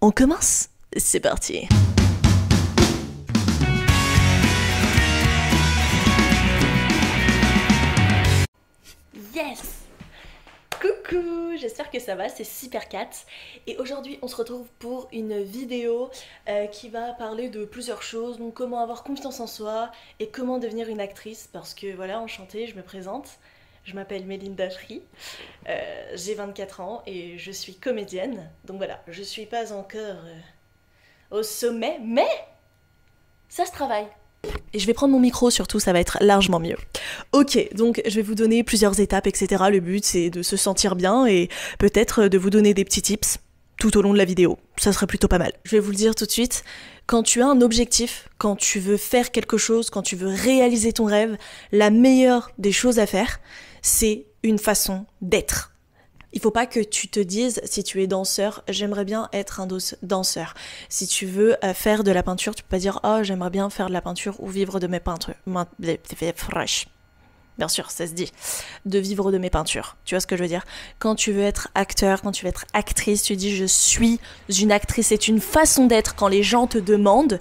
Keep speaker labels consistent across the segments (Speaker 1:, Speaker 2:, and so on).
Speaker 1: On commence? C'est parti. Yes! Coucou, j'espère que ça va, c'est Cypercat et aujourd'hui on se retrouve pour une vidéo qui va parler de plusieurs choses, donc comment avoir confiance en soi et comment devenir une actrice, parce que voilà, enchantée, je me présente, je m'appelle Mélinda Free, j'ai 24 ans et je suis comédienne, donc voilà, je suis pas encore au sommet, mais ça se travaille. Et je vais prendre mon micro surtout, ça va être largement mieux. Ok, donc je vais vous donner plusieurs étapes, etc. Le but c'est de se sentir bien et peut-être de vous donner des petits tips tout au long de la vidéo. Ça serait plutôt pas mal. Je vais vous le dire tout de suite, quand tu as un objectif, quand tu veux faire quelque chose, quand tu veux réaliser ton rêve, la meilleure des choses à faire, c'est une façon d'être. Il faut pas que tu te dises, si tu es danseur, j'aimerais bien être un danseur. Si tu veux faire de la peinture, tu peux pas dire, oh, j'aimerais bien faire de la peinture ou vivre de mes peintures. Bien sûr, ça se dit, de vivre de mes peintures. Tu vois ce que je veux dire? Quand tu veux être acteur, quand tu veux être actrice, tu dis, je suis une actrice. C'est une façon d'être. Quand les gens te demandent,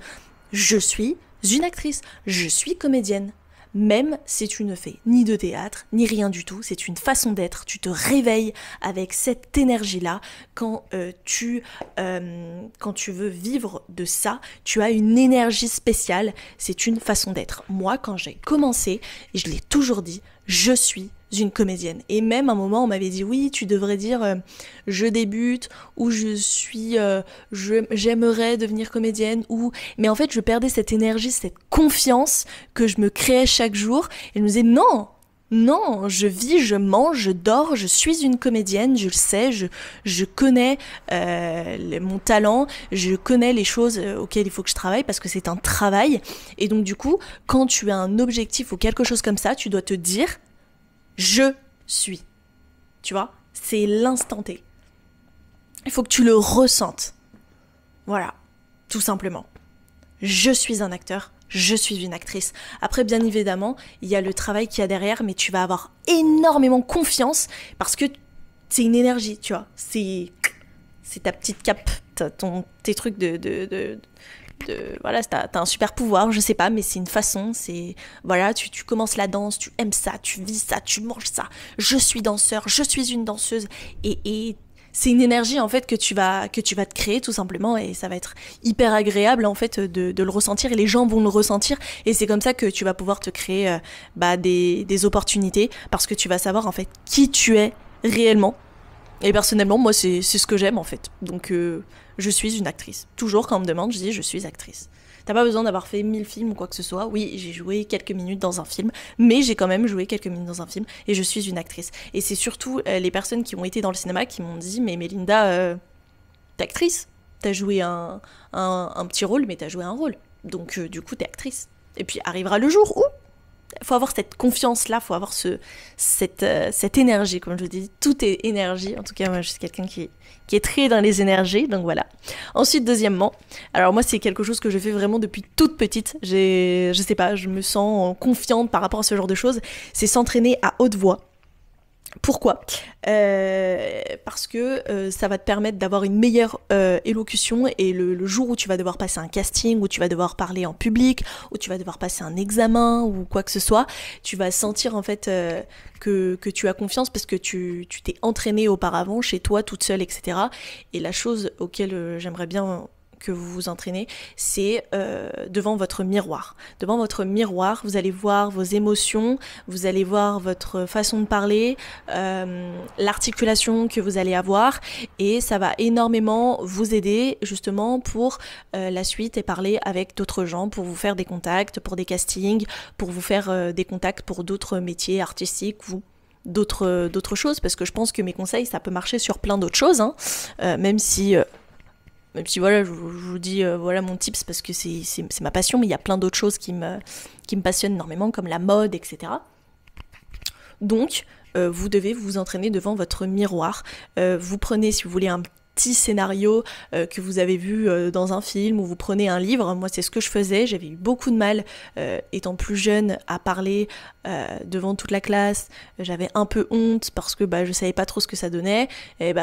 Speaker 1: je suis une actrice, je suis comédienne. Même si tu ne fais ni de théâtre, ni rien du tout, c'est une façon d'être. Tu te réveilles avec cette énergie-là. Quand tu veux vivre de ça, tu as une énergie spéciale. C'est une façon d'être. Moi, quand j'ai commencé, et je l'ai toujours dit, je suis une comédienne. Et même à un moment, on m'avait dit, oui, tu devrais dire je débute, ou j'aimerais devenir comédienne, ou... Mais en fait, je perdais cette énergie, cette confiance que je me créais chaque jour. Et je me disais, non, je vis, je mange, je dors, je suis une comédienne, je le sais, je connais mon talent, je connais les choses auxquelles il faut que je travaille parce que c'est un travail. Et donc du coup, quand tu as un objectif ou quelque chose comme ça, tu dois te dire, je suis. Tu vois, c'est l'instant T. Il faut que tu le ressentes. Voilà, tout simplement. Je suis un acteur, je suis une actrice. Après, bien évidemment, il y a le travail qu'il y a derrière, mais tu vas avoir énormément confiance parce que c'est une énergie, tu vois. C'est ta petite cape, tes trucs voilà, t'as un super pouvoir, je sais pas, mais c'est une façon, c'est... Voilà, tu commences la danse, tu aimes ça, tu vis ça, tu manges ça. Je suis danseur, je suis une danseuse. Et c'est une énergie, en fait, que tu vas te créer, tout simplement, et ça va être hyper agréable, en fait, de le ressentir, et les gens vont le ressentir, et c'est comme ça que tu vas pouvoir te créer des opportunités, parce que tu vas savoir, en fait, qui tu es réellement. Et personnellement, moi, c'est ce que j'aime, en fait. Donc, je suis une actrice. Toujours, quand on me demande, je dis, je suis actrice. T'as pas besoin d'avoir fait 1000 films ou quoi que ce soit. Oui, j'ai joué quelques minutes dans un film, mais j'ai quand même joué quelques minutes dans un film, et je suis une actrice. Et c'est surtout les personnes qui ont été dans le cinéma qui m'ont dit, mais Mélinda, t'es actrice. T'as joué un petit rôle, mais t'as joué un rôle. Donc, du coup, t'es actrice. Et puis, arrivera le jour où il faut avoir cette confiance-là, il faut avoir cette énergie, comme je vous dis, tout est énergie. En tout cas, moi, je suis quelqu'un qui est très dans les énergies, donc voilà. Ensuite, deuxièmement, alors moi, c'est quelque chose que je fais vraiment depuis toute petite. Je sais pas, je me sens confiante par rapport à ce genre de choses. C'est s'entraîner à haute voix. Pourquoi ? Parce que ça va te permettre d'avoir une meilleure élocution, et le jour où tu vas devoir passer un casting, où tu vas devoir parler en public, où tu vas devoir passer un examen ou quoi que ce soit, tu vas sentir en fait que tu as confiance parce que tu t'es entraîné auparavant chez toi toute seule, etc. Et la chose auquel j'aimerais bien que vous vous entraînez, c'est devant votre miroir. Devant votre miroir, vous allez voir vos émotions, vous allez voir votre façon de parler, l'articulation que vous allez avoir, et ça va énormément vous aider justement pour la suite et parler avec d'autres gens, pour vous faire des contacts, pour des castings, pour vous faire des contacts pour d'autres métiers artistiques ou d'autres choses, parce que je pense que mes conseils, ça peut marcher sur plein d'autres choses, hein, même si voilà, je vous dis voilà mon tips parce que c'est ma passion, mais il y a plein d'autres choses qui me passionnent énormément, comme la mode, etc. Donc, vous devez vous entraîner devant votre miroir. Vous prenez, si vous voulez, un petit scénario que vous avez vu dans un film ou vous prenez un livre. Moi, c'est ce que je faisais. J'avais eu beaucoup de mal, étant plus jeune, à parler devant toute la classe. J'avais un peu honte parce que je savais pas trop ce que ça donnait. Et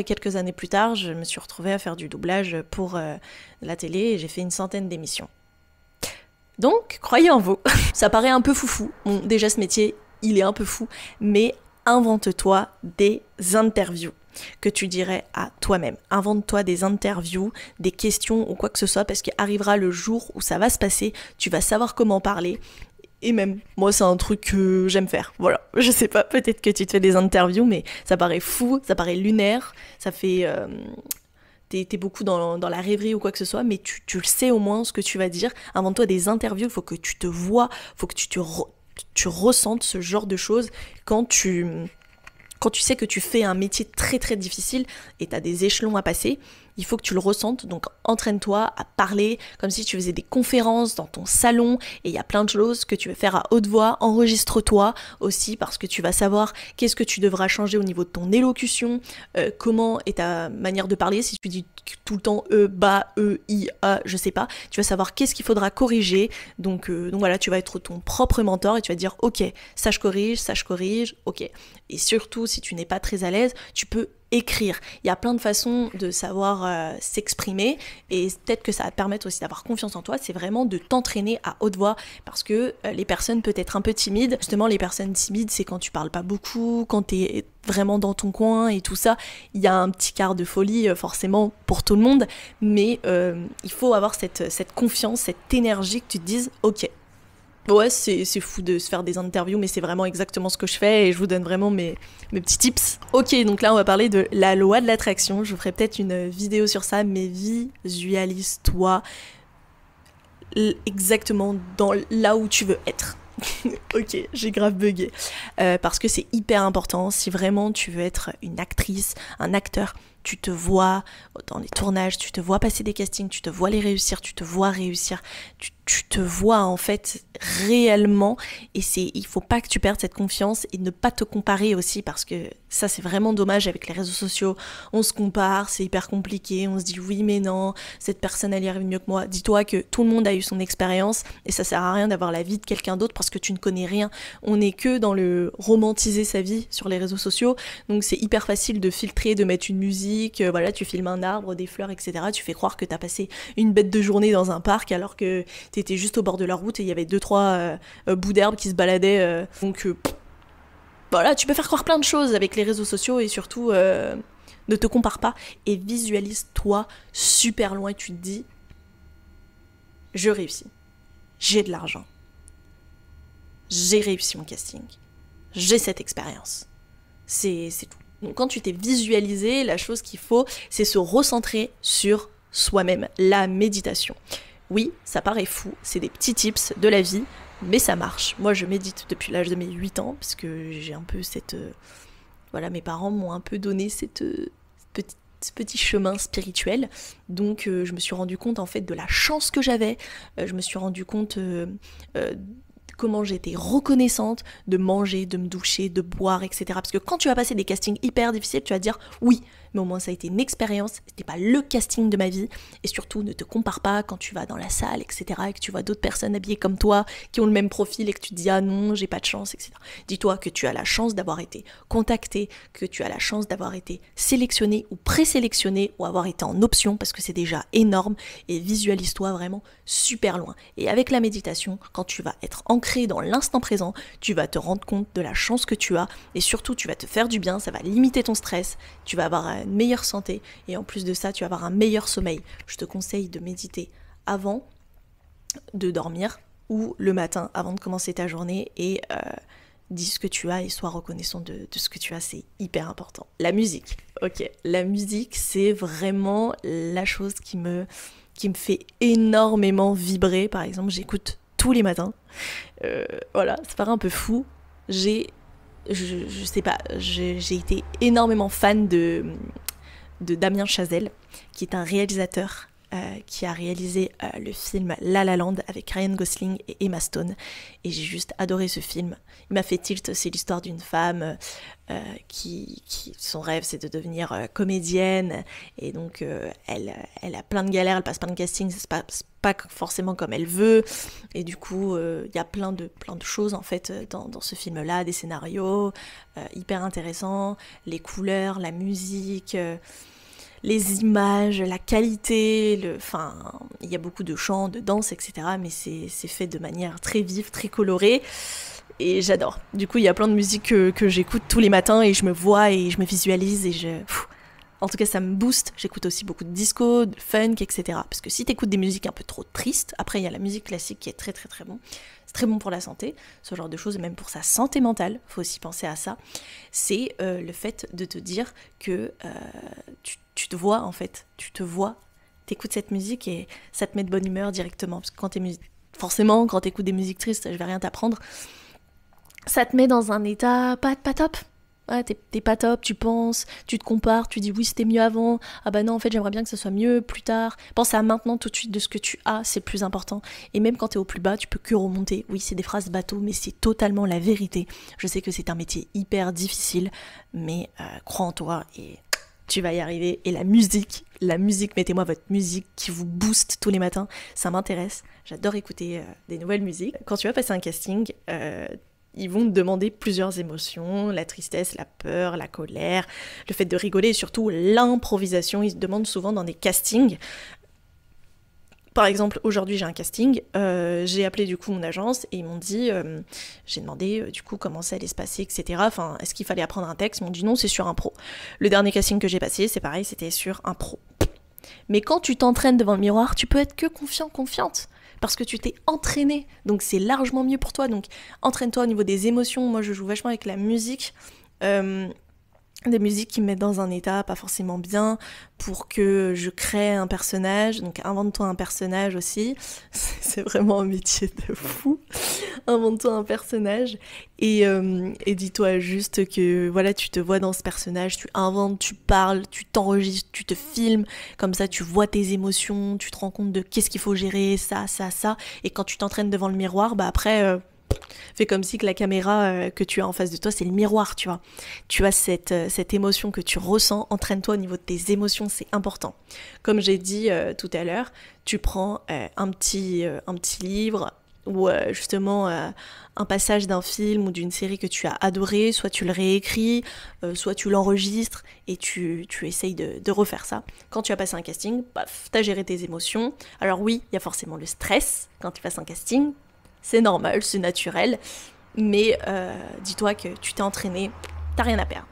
Speaker 1: quelques années plus tard, je me suis retrouvée à faire du doublage pour la télé et j'ai fait une centaine d'émissions. Donc, croyez en vous. Ça paraît un peu foufou. Bon, déjà, ce métier, il est un peu fou, mais invente-toi des interviews que tu dirais à toi-même. Invente-toi des interviews, des questions ou quoi que ce soit, parce qu'il arrivera le jour où ça va se passer, tu vas savoir comment parler. Et même, moi, c'est un truc que j'aime faire. Voilà, je sais pas, peut-être que tu te fais des interviews, mais ça paraît fou, ça paraît lunaire, ça fait... T'es beaucoup dans la rêverie ou quoi que ce soit, mais tu le sais au moins ce que tu vas dire. Invente-toi des interviews, il faut que tu te vois, il faut que tu ressentes ce genre de choses quand tu sais que tu fais un métier très très difficile et tu as des échelons à passer. Il faut que tu le ressentes, donc entraîne-toi à parler comme si tu faisais des conférences dans ton salon, et il y a plein de choses que tu veux faire à haute voix. Enregistre-toi aussi parce que tu vas savoir qu'est-ce que tu devras changer au niveau de ton élocution, comment est ta manière de parler. Si tu dis tout le temps I, A, je sais pas, tu vas savoir qu'est-ce qu'il faudra corriger. Donc voilà, tu vas être ton propre mentor et tu vas dire ok, ça je corrige, ok. Et surtout, si tu n'es pas très à l'aise, tu peux écrire. Il y a plein de façons de savoir s'exprimer, et peut-être que ça va te permettre aussi d'avoir confiance en toi. C'est vraiment de t'entraîner à haute voix, parce que les personnes peut-être un peu timides, justement les personnes timides, c'est quand tu parles pas beaucoup, quand t'es vraiment dans ton coin et tout ça. Il y a un petit quart de folie forcément pour tout le monde, mais il faut avoir cette confiance, cette énergie, que tu te dises ok. Ouais, c'est fou de se faire des interviews, mais c'est vraiment exactement ce que je fais et je vous donne vraiment mes petits tips. Ok, donc là on va parler de la loi de l'attraction. Je ferai peut-être une vidéo sur ça, mais visualise-toi exactement là où tu veux être. Ok, j'ai grave bugué. Parce que c'est hyper important. Si vraiment tu veux être une actrice, un acteur, tu te vois dans les tournages, tu te vois passer des castings, tu te vois les réussir, tu te vois réussir, tu te vois en fait réellement, et il faut pas que tu perdes cette confiance et ne pas te comparer aussi, parce que ça c'est vraiment dommage avec les réseaux sociaux. On se compare, c'est hyper compliqué, on se dit oui mais non, cette personne elle y arrive mieux que moi. Dis-toi que tout le monde a eu son expérience et ça sert à rien d'avoir la vie de quelqu'un d'autre parce que tu ne connais rien. On n'est que dans le romantiser sa vie sur les réseaux sociaux, donc c'est hyper facile de filtrer, de mettre une musique, voilà, tu filmes un arbre, des fleurs, etc. Tu fais croire que t'as passé une bête de journée dans un parc alors que t'étais juste au bord de la route et il y avait 2-3 bouts d'herbe qui se baladaient. Voilà, tu peux faire croire plein de choses avec les réseaux sociaux, et surtout ne te compare pas et visualise-toi super loin. Tu te dis je réussis, j'ai de l'argent, j'ai réussi mon casting, j'ai cette expérience, c'est tout. Donc quand tu t'es visualisé, la chose qu'il faut, c'est se recentrer sur soi-même. La méditation. Oui, ça paraît fou, c'est des petits tips de la vie, mais ça marche. Moi, je médite depuis l'âge de mes 8 ans, parce que j'ai un peu voilà, mes parents m'ont un peu donné ce petit chemin spirituel. Donc, je me suis rendu compte, en fait, de la chance que j'avais. Je me suis rendu compte comment j'étais reconnaissante de manger, de me doucher, de boire, etc. Parce que quand tu vas passer des castings hyper difficiles, tu vas dire oui, mais au moins ça a été une expérience, c'était pas le casting de ma vie. Et surtout, ne te compare pas quand tu vas dans la salle, etc. et que tu vois d'autres personnes habillées comme toi, qui ont le même profil, et que tu te dis ah non, j'ai pas de chance, etc. Dis-toi que tu as la chance d'avoir été contacté, que tu as la chance d'avoir été sélectionné ou présélectionné, ou avoir été en option, parce que c'est déjà énorme. Et visualise-toi vraiment super loin. Et avec la méditation, quand tu vas être ancré dans l'instant présent, tu vas te rendre compte de la chance que tu as, et surtout tu vas te faire du bien, ça va limiter ton stress, tu vas avoir une meilleure santé, et en plus de ça tu vas avoir un meilleur sommeil. Je te conseille de méditer avant de dormir ou le matin avant de commencer ta journée, et dis ce que tu as et sois reconnaissant de ce que tu as, c'est hyper important. La musique, ok, la musique c'est vraiment la chose qui me fait énormément vibrer. Par exemple, j'écoute tous les matins. Voilà, ça paraît un peu fou. Je sais pas, j'ai été énormément fan de Damien Chazelle, qui est un réalisateur qui a réalisé le film La La Land avec Ryan Gosling et Emma Stone. Et j'ai juste adoré ce film. Il m'a fait tilt, c'est l'histoire d'une femme qui son rêve c'est de devenir comédienne. Et donc elle a plein de galères, elle passe plein de castings, ça se passe pas forcément comme elle veut. Et du coup, il y a plein de choses en fait dans ce film-là, des scénarios hyper intéressants, les couleurs, la musique... les images, la qualité, il y a beaucoup de chants, de danse, etc. Mais c'est fait de manière très vive, très colorée. Et j'adore. Du coup, il y a plein de musiques que j'écoute tous les matins et je me vois et je me visualise et en tout cas, ça me booste. J'écoute aussi beaucoup de disco, de funk, etc. Parce que si t'écoutes des musiques un peu trop tristes, après il y a la musique classique qui est très très très bon. C'est très bon pour la santé, ce genre de choses, et même pour sa santé mentale, faut aussi penser à ça. C'est le fait de te dire que tu te vois en fait, t'écoutes cette musique et ça te met de bonne humeur directement. Parce que forcément, quand t'écoutes des musiques tristes, je vais rien t'apprendre, ça te met dans un état pas top. Ouais, t'es pas top, tu penses, tu te compares, tu dis oui c'était mieux avant, ah bah non en fait j'aimerais bien que ça soit mieux plus tard. Pense à maintenant tout de suite de ce que tu as, c'est le plus important. Et même quand t'es au plus bas, tu peux que remonter. Oui c'est des phrases bateau, mais c'est totalement la vérité. Je sais que c'est un métier hyper difficile, mais crois en toi et tu vas y arriver. Et la musique, mettez-moi votre musique qui vous booste tous les matins, ça m'intéresse. J'adore écouter des nouvelles musiques. Quand tu vas passer un casting, ils vont te demander plusieurs émotions, la tristesse, la peur, la colère, le fait de rigoler et surtout l'improvisation. Ils te demandent souvent dans des castings. Par exemple, aujourd'hui j'ai un casting, j'ai appelé du coup mon agence et ils m'ont dit, j'ai demandé du coup comment ça allait se passer, etc. Enfin, est-ce qu'il fallait apprendre un texte? Ils m'ont dit non, c'est sur impro. Le dernier casting que j'ai passé, c'est pareil, c'était sur impro. Mais quand tu t'entraînes devant le miroir, tu peux être que confiante. Parce que tu t'es entraîné, donc c'est largement mieux pour toi. Donc entraîne-toi au niveau des émotions. Moi je joue vachement avec la musique, des musiques qui me mettent dans un état pas forcément bien pour que je crée un personnage. Donc invente-toi un personnage aussi, c'est vraiment un métier de fou. Invente-toi un personnage et dis-toi juste que voilà, tu te vois dans ce personnage, tu inventes, tu parles, tu t'enregistres, tu te filmes, comme ça tu vois tes émotions, tu te rends compte de qu'est-ce qu'il faut gérer, ça, et quand tu t'entraînes devant le miroir, bah après fais comme si que la caméra que tu as en face de toi, c'est le miroir, tu vois. Tu as cette émotion que tu ressens, entraîne-toi au niveau de tes émotions, c'est important. Comme j'ai dit tout à l'heure, tu prends un petit livre ou justement un passage d'un film ou d'une série que tu as adoré, soit tu le réécris, soit tu l'enregistres et tu essayes de refaire ça. Quand tu as passé un casting, paf, t'as géré tes émotions. Alors oui, il y a forcément le stress quand tu passes un casting, c'est normal, c'est naturel, mais dis-toi que tu t'es entraîné, t'as rien à perdre.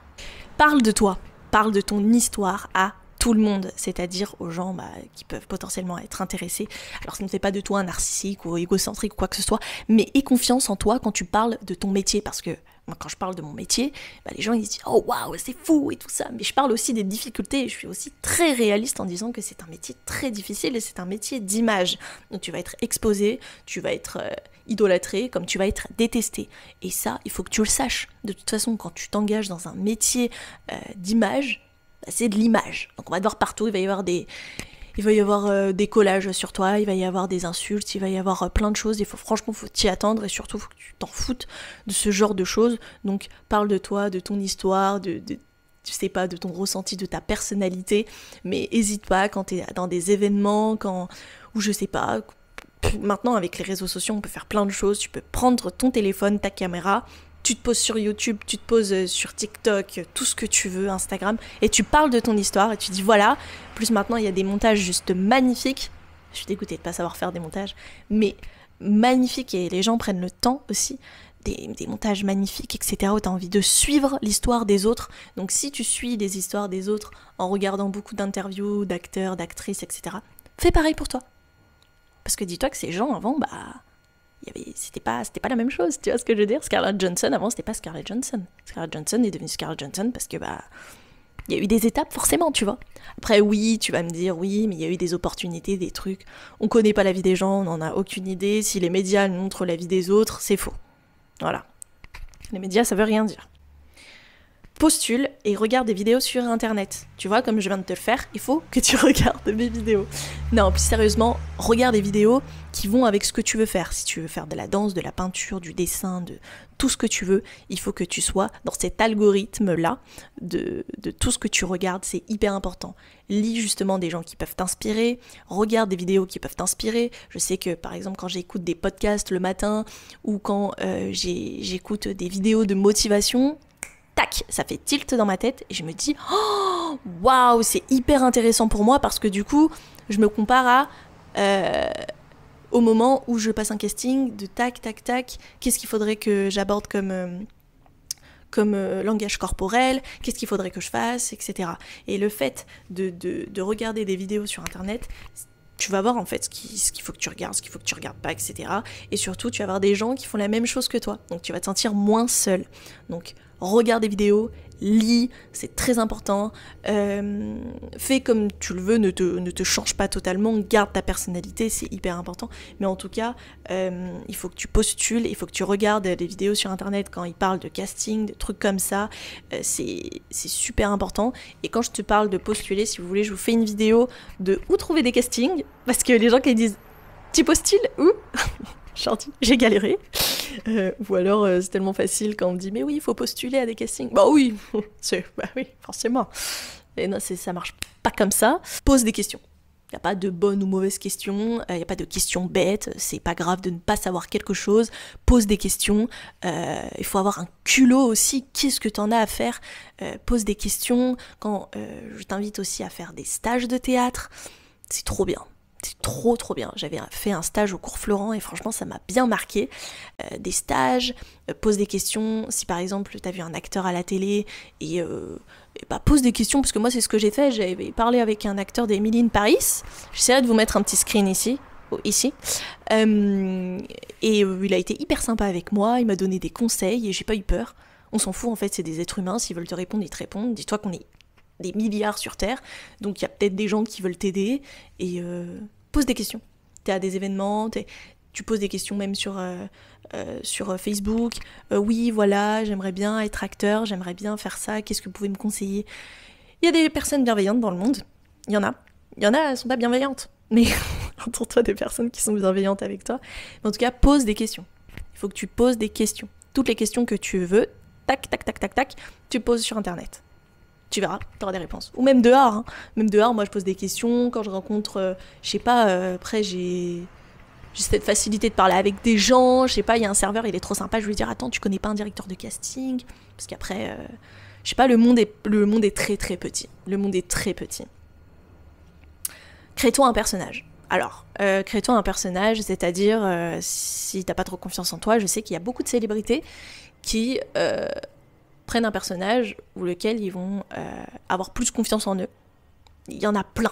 Speaker 1: Parle de toi, parle de ton histoire à tout le monde, c'est-à-dire aux gens qui peuvent potentiellement être intéressés. Alors ça ne fait pas de toi un narcissique ou égocentrique ou quoi que ce soit, mais aie confiance en toi quand tu parles de ton métier, parce que moi, quand je parle de mon métier, les gens ils se disent « Oh waouh, c'est fou » et tout ça, mais je parle aussi des difficultés et je suis aussi très réaliste en disant que c'est un métier très difficile et c'est un métier d'image. Donc tu vas être exposé, tu vas être idolâtré, comme tu vas être détesté. Et ça, il faut que tu le saches. De toute façon, quand tu t'engages dans un métier d'image, c'est de l'image. Donc on va te voir partout, il va y avoir des collages sur toi, il va y avoir des insultes, il va y avoir plein de choses, franchement faut t'y attendre et surtout faut que tu t'en foutes de ce genre de choses. Donc parle de toi, de ton histoire, de de ton ressenti, de ta personnalité, mais hésite pas quand t'es dans des événements, ou je sais pas, maintenant avec les réseaux sociaux on peut faire plein de choses, tu peux prendre ton téléphone, ta caméra, tu te poses sur YouTube, tu te poses sur TikTok, tout ce que tu veux, Instagram, et tu parles de ton histoire, et tu dis voilà, plus maintenant il y a des montages juste magnifiques, je suis dégoûtée de pas savoir faire des montages, mais magnifiques, et les gens prennent le temps aussi, des montages magnifiques, etc., où tu as envie de suivre l'histoire des autres. Donc si tu suis des histoires des autres en regardant beaucoup d'interviews, d'acteurs, d'actrices, etc., fais pareil pour toi. Parce que dis-toi que ces gens avant, c'était pas la même chose, tu vois ce que je veux dire. Scarlett Johansson avant c'était pas Scarlett Johansson. Scarlett Johansson est devenue Scarlett Johansson parce que il y a eu des étapes forcément, tu vois. Après oui, tu vas me dire oui, mais il y a eu des opportunités, des trucs. On connaît pas la vie des gens, on n'en a aucune idée. Si les médias montrent la vie des autres, c'est faux. Voilà. Les médias ça veut rien dire. postule et regarde des vidéos sur internet. Tu vois, comme je viens de te le faire, il faut que tu regardes mes vidéos. Non, plus sérieusement, regarde des vidéos qui vont avec ce que tu veux faire. Si tu veux faire de la danse, de la peinture, du dessin, de tout ce que tu veux, il faut que tu sois dans cet algorithme-là de tout ce que tu regardes, c'est hyper important. Lis justement des gens qui peuvent t'inspirer, regarde des vidéos qui peuvent t'inspirer. Je sais que par exemple quand j'écoute des podcasts le matin ou quand j'écoute des vidéos de motivation, tac, ça fait tilt dans ma tête et je me dis oh, waouh, c'est hyper intéressant pour moi parce que du coup, je me compare au moment où je passe un casting de tac, tac, tac, qu'est-ce qu'il faudrait que j'aborde comme langage corporel, qu'est-ce qu'il faudrait que je fasse, etc. Et le fait de regarder des vidéos sur internet, tu vas voir en fait ce qu'il faut que tu regardes, ce qu'il faut que tu regardes pas, etc. Et surtout, tu vas voir des gens qui font la même chose que toi. Donc tu vas te sentir moins seul. Donc regarde des vidéos, lis, c'est très important. Fais comme tu le veux, ne te change pas totalement, garde ta personnalité, c'est hyper important. Mais en tout cas, il faut que tu postules, il faut que tu regardes des vidéos sur internet quand ils parlent de casting, de trucs comme ça. C'est super important. Et quand je te parle de postuler, si vous voulez, je vous fais une vidéo de où trouver des castings. Parce que les gens qui disent « Tu postules où ?» Gentil, j'ai galéré. Ou alors c'est tellement facile quand on me dit mais oui, il faut postuler à des castings. Bah oui, bah oui, forcément. Et non, ça marche pas comme ça. Pose des questions. Il n'y a pas de bonnes ou mauvaises questions, il n'y a pas de questions bêtes, c'est pas grave de ne pas savoir quelque chose. Pose des questions, il faut avoir un culot aussi, qu'est-ce que t'en as à faire, pose des questions. Quand je t'invite aussi à faire des stages de théâtre, c'est trop bien. C'est trop bien. J'avais fait un stage au cours Florent et franchement ça m'a bien marqué. Des stages, pose des questions. Si par exemple t'as vu un acteur à la télé et pose des questions, parce que moi c'est ce que j'ai fait. J'avais parlé avec un acteur d'Emily in Paris. J'essaierai de vous mettre un petit screen ici. Et il a été hyper sympa avec moi, il m'a donné des conseils et j'ai pas eu peur. On s'en fout en fait, c'est des êtres humains, s'ils veulent te répondre, ils te répondent. Dis-toi qu'on est des milliards sur Terre, donc il y a peut-être des gens qui veulent t'aider et pose des questions. T'es à des événements, tu poses des questions même sur Facebook. Oui, voilà, j'aimerais bien être acteur, j'aimerais bien faire ça, qu'est-ce que vous pouvez me conseiller? Il y a des personnes bienveillantes dans le monde, il y en a, elles sont pas bienveillantes, mais entoure-toi des personnes qui sont bienveillantes avec toi. Mais en tout cas, pose des questions. Il faut que tu poses des questions. Toutes les questions que tu veux, tac, tac, tac, tac, tac, tu poses sur Internet. Tu verras, t'auras des réponses. Ou même dehors, hein. Même dehors, moi je pose des questions, quand je rencontre, je sais pas, après j'ai cette facilité de parler avec des gens, je sais pas, il y a un serveur, il est trop sympa, je vais lui dire, attends, tu connais pas un directeur de casting? Parce qu'après, je sais pas, le monde est très très petit. Le monde est très petit. Crée-toi un personnage. Alors, crée-toi un personnage, c'est-à-dire, si t'as pas trop confiance en toi, je sais qu'il y a beaucoup de célébrités qui prennent un personnage ou lequel ils vont avoir plus confiance en eux. Il y en a plein,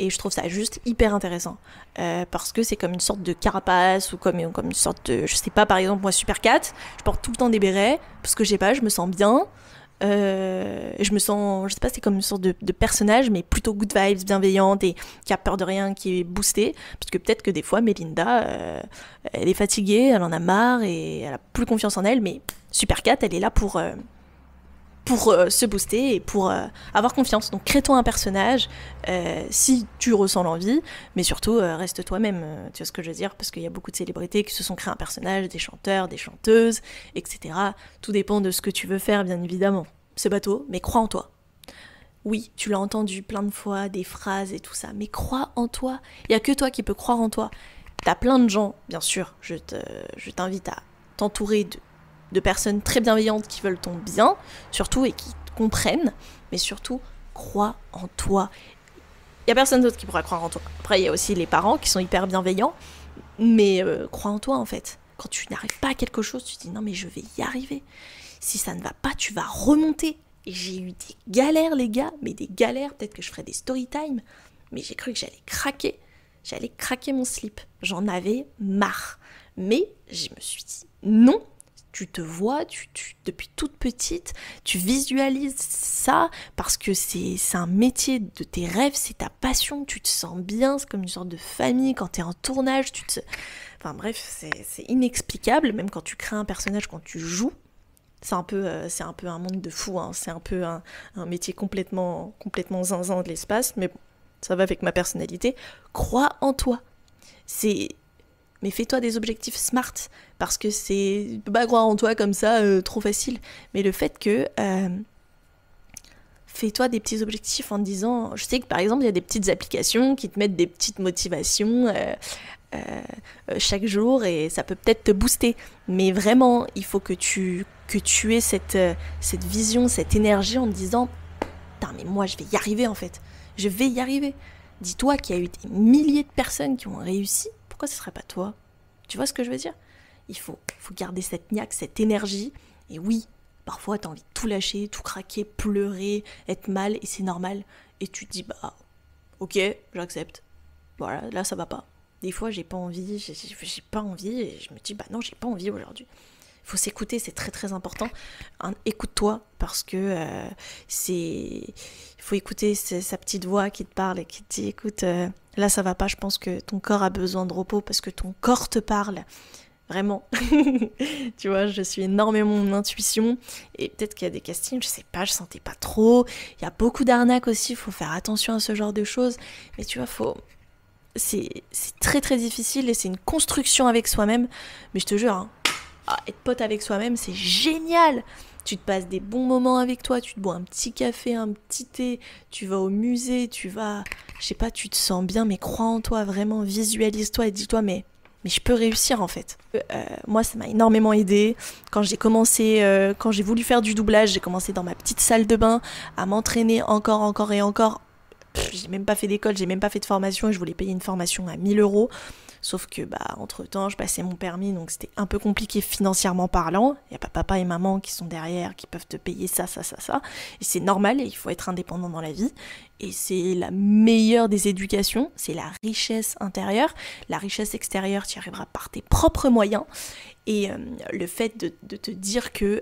Speaker 1: et je trouve ça juste hyper intéressant, parce que c'est comme une sorte de carapace, ou comme une sorte de, je sais pas, par exemple moi Supercat, je porte tout le temps des bérets, parce que je sais pas, je me sens bien, je me sens, je sais pas, c'est comme une sorte de personnage, mais plutôt good vibes, bienveillante, et qui a peur de rien, qui est boostée, parce que peut-être que des fois Mélinda, elle est fatiguée, elle en a marre, et elle a plus confiance en elle, mais Supercat, elle est là pour se booster et pour avoir confiance. Donc crée-toi un personnage si tu ressens l'envie, mais surtout reste toi-même, tu vois ce que je veux dire, parce qu'il y a beaucoup de célébrités qui se sont créés un personnage, des chanteurs, des chanteuses, etc. Tout dépend de ce que tu veux faire, bien évidemment. C'est bateau, mais crois en toi. Oui, tu l'as entendu plein de fois, des phrases et tout ça, mais crois en toi. Il n'y a que toi qui peux croire en toi. T'as plein de gens, bien sûr, je t'invite à t'entourer de personnes très bienveillantes qui veulent ton bien, surtout, et qui te comprennent, mais surtout, crois en toi. Il n'y a personne d'autre qui pourra croire en toi. Après, il y a aussi les parents qui sont hyper bienveillants, mais crois en toi, en fait. Quand tu n'arrives pas à quelque chose, tu te dis non, mais je vais y arriver. Si ça ne va pas, tu vas remonter. Et j'ai eu des galères, les gars, mais des galères, peut-être que je ferais des story time, mais j'ai cru que j'allais craquer. J'allais craquer mon slip. J'en avais marre. Mais je me suis dit non. Tu te vois, depuis toute petite, tu visualises ça parce que c'est un métier de tes rêves, c'est ta passion, tu te sens bien, c'est comme une sorte de famille quand t'es en tournage, Enfin bref, c'est inexplicable, même quand tu crées un personnage, quand tu joues, C'est un peu un monde de fou, hein. C'est un peu un métier complètement zinzin de l'espace, mais bon, ça va avec ma personnalité. Crois en toi. Mais fais-toi des objectifs smart, parce que tu peux pas croire en toi comme ça, trop facile. Mais le fait que fais-toi des petits objectifs en te disant, je sais que par exemple il y a des petites applications qui te mettent des petites motivations chaque jour et ça peut peut-être te booster. Mais vraiment, il faut que tu aies cette vision, cette énergie en te disant, putain mais moi je vais y arriver en fait. Je vais y arriver. Dis-toi qu'il y a eu des milliers de personnes qui ont réussi. Pourquoi ce serait pas toi? Tu vois ce que je veux dire? Il faut garder cette niaque, cette énergie. Et oui, parfois t'as envie de tout lâcher, tout craquer, pleurer, être mal, et c'est normal. Et tu te dis, bah, ok, j'accepte. Voilà, là ça va pas. Des fois j'ai pas envie, j'ai pas envie, et je me dis, bah non, j'ai pas envie aujourd'hui. Il faut s'écouter, c'est très très important. Écoute-toi, parce que il faut écouter sa petite voix qui te parle et qui te dit, écoute, là ça va pas, je pense que ton corps a besoin de repos parce que ton corps te parle. Vraiment. Tu vois, je suis énormément mon intuition et peut-être qu'il y a des castings, je sais pas, je sentais pas trop. Il y a beaucoup d'arnaques aussi, il faut faire attention à ce genre de choses. Mais tu vois, c'est très très difficile et c'est une construction avec soi-même. Mais je te jure, hein, être pote avec soi-même, c'est génial. Tu te passes des bons moments avec toi, tu te bois un petit café, un petit thé, tu vas au musée, je sais pas, tu te sens bien, mais crois en toi, vraiment, visualise-toi et dis-toi, mais je peux réussir en fait. Moi, ça m'a énormément aidé. Quand j'ai voulu faire du doublage, j'ai commencé dans ma petite salle de bain à m'entraîner encore et encore. J'ai même pas fait d'école, j'ai même pas fait de formation et je voulais payer une formation à 1 000 euros. Sauf que, entre temps, je passais mon permis, donc c'était un peu compliqué financièrement parlant. Il n'y a pas papa et maman qui sont derrière, qui peuvent te payer ça. Et c'est normal, et il faut être indépendant dans la vie. Et c'est la meilleure des éducations, c'est la richesse intérieure. La richesse extérieure, tu y arriveras par tes propres moyens. Et le fait de te dire que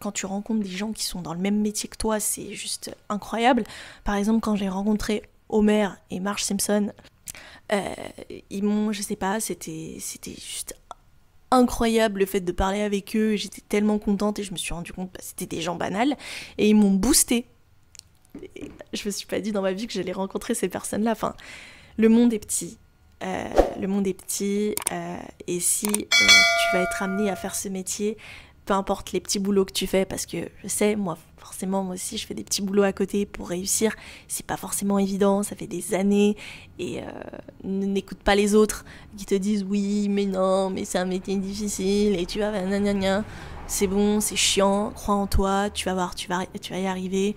Speaker 1: quand tu rencontres des gens qui sont dans le même métier que toi, c'est juste incroyable. Par exemple, quand j'ai rencontré Homer et Marge Simpson, ils m'ont, je sais pas, c'était juste incroyable le fait de parler avec eux. J'étais tellement contente et je me suis rendu compte que c'était des gens banals et ils m'ont boosté. Et je me suis pas dit dans ma vie que j'allais rencontrer ces personnes-là. Enfin, le monde est petit. Et si tu vas être amené à faire ce métier, peu importe les petits boulots que tu fais, parce que je sais, moi aussi, je fais des petits boulots à côté pour réussir. C'est pas forcément évident, ça fait des années. Et n'écoute pas les autres qui te disent oui, mais non, mais c'est un métier difficile et tu vas nanana. C'est bon, c'est chiant, crois en toi, tu vas voir, tu vas y arriver.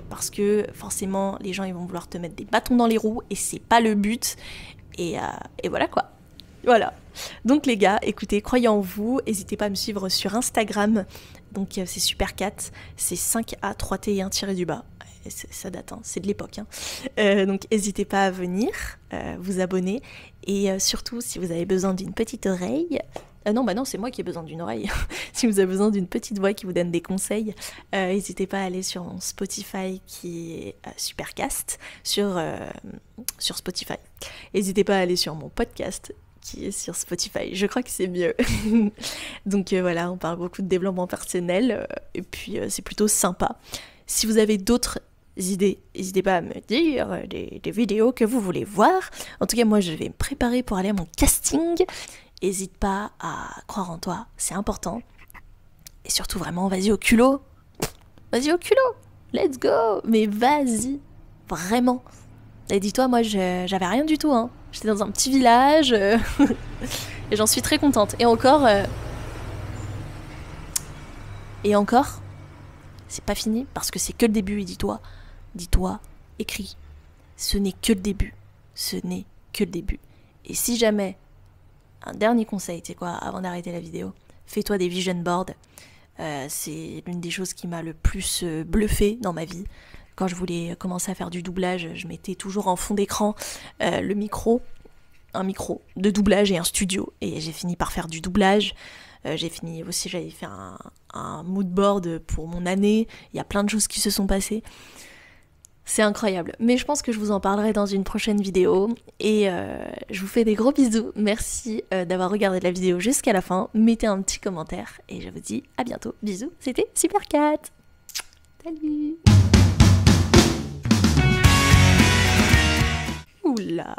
Speaker 1: Parce que forcément, les gens ils vont vouloir te mettre des bâtons dans les roues et c'est pas le but. Et voilà quoi. Voilà. Donc les gars, écoutez, croyez en vous, n'hésitez pas à me suivre sur Instagram. Donc c'est Supercat, c'est 5A3T et 1-du-bas. Ça date, hein, c'est de l'époque. Hein. Donc n'hésitez pas à venir, vous abonner. Et surtout, si vous avez besoin d'une petite oreille... non, c'est moi qui ai besoin d'une oreille. Si vous avez besoin d'une petite voix qui vous donne des conseils, n'hésitez pas à aller sur mon Spotify qui est Supercast, sur Spotify. N'hésitez pas à aller sur mon podcast qui est sur Spotify. Je crois que c'est mieux. Donc voilà, on parle beaucoup de développement personnel et puis c'est plutôt sympa. Si vous avez d'autres idées, n'hésitez pas à me dire des vidéos que vous voulez voir. En tout cas, moi, je vais me préparer pour aller à mon casting. N'hésite pas à croire en toi, c'est important. Et surtout, vraiment, vas-y au culot. Vas-y au culot. Let's go. Mais vas-y. Vraiment. Et dis-toi, moi, j'avais rien du tout. Hein. J'étais dans un petit village. Et j'en suis très contente. Et encore, c'est pas fini. Parce que c'est que le début. Et dis-toi, écris. Ce n'est que le début. Ce n'est que le début. Et si jamais... Un dernier conseil, tu sais quoi, avant d'arrêter la vidéo, fais-toi des vision boards. C'est l'une des choses qui m'a le plus bluffé dans ma vie. Quand je voulais commencer à faire du doublage, je mettais toujours en fond d'écran un micro de doublage et un studio. Et j'ai fini par faire du doublage. J'avais fait un mood board pour mon année. Il y a plein de choses qui se sont passées. C'est incroyable. Mais je pense que je vous en parlerai dans une prochaine vidéo. Et je vous fais des gros bisous. Merci d'avoir regardé la vidéo jusqu'à la fin. Mettez un petit commentaire. Et je vous dis à bientôt. Bisous. C'était Super4. Salut. Oula.